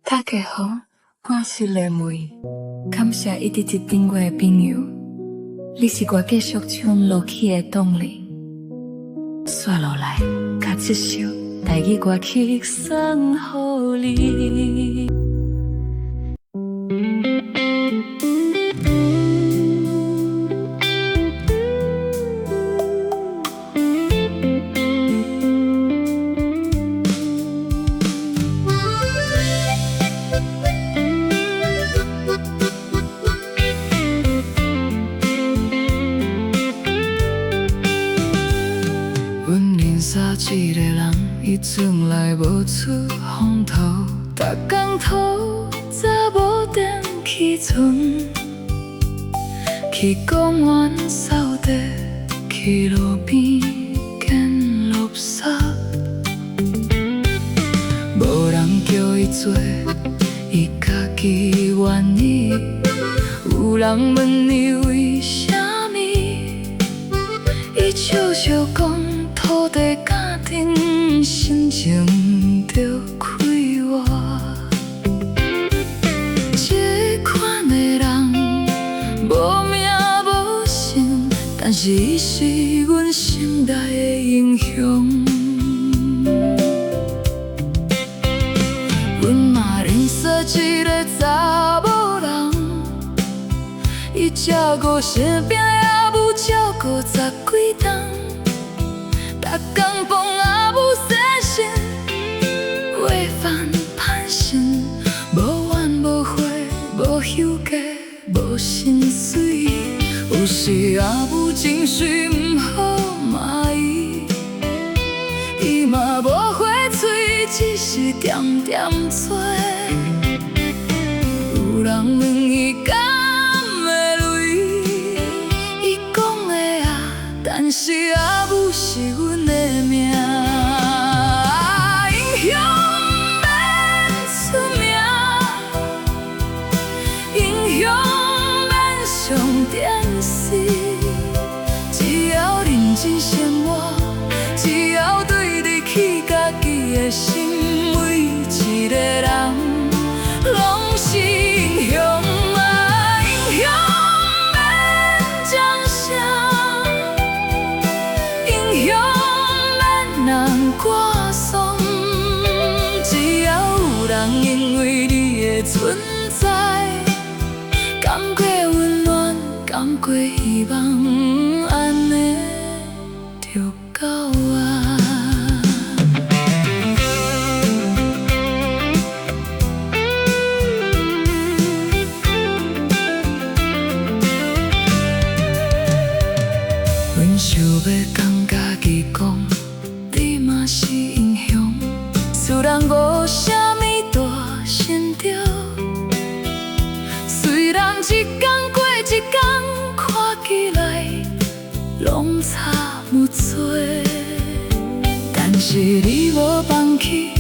大家好，我是丽梅，感谢一直接订我的朋友，你是我继续唱落去的动力。接落来，甲这首台语歌曲送予你。一个人，伊从来无出风头，逐工讨早无电起床，去公园扫地，去路边捡垃圾，无人叫伊做，伊家己愿意。有人问伊为虾米，伊笑笑讲。土地家庭心情着快活，这款的人无名无姓，但是伊是阮心内的英雄。阮嘛认识一个查某人，伊照顾生病的母照顾10几冬。逐工帮阿母洗身，为饭盼身，无怨无悔，无休假，无心碎。有时阿母情绪毋好骂伊，伊嘛无火嘴，只是点点做。有人问伊敢会泪，伊讲的啊，但是阿母是阮的命，英雄免出名，英雄免上电视，只要认真生活，只要对得起家己的心，每一个人拢是英雄。歌颂，只要有人因为你的存在，感觉温暖，感觉希望，安尼就够啊。阮想要讲家己讲。是英雄，虽然无啥物大成就，虽然一天过一天，看起来拢差不多，但是你无放弃，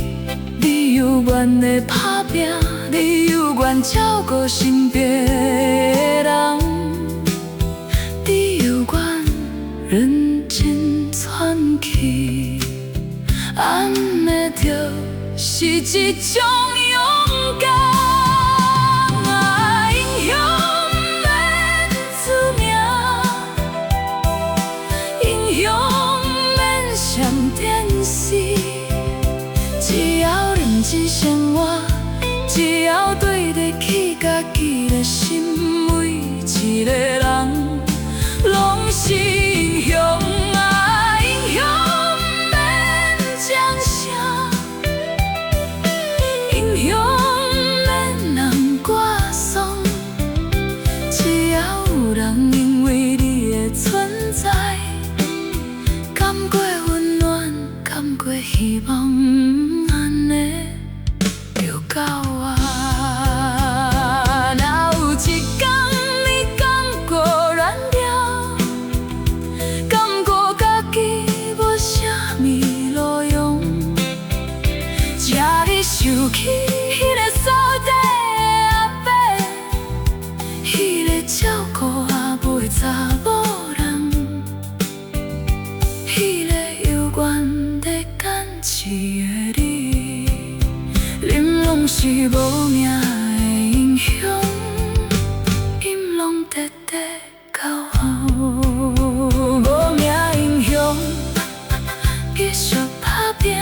你有愿的打拼，你有愿照顾身边的人，你有愿认真传奇。安尼就是一种勇敢啊！英雄免出名，英雄免上电视，只要认真生活，只要对得起家己的心，每一个人拢是英雄。希望安尼就够啊！若有一天你感觉是无名的英雄，音拢直直到后。无名英雄，继续打拼。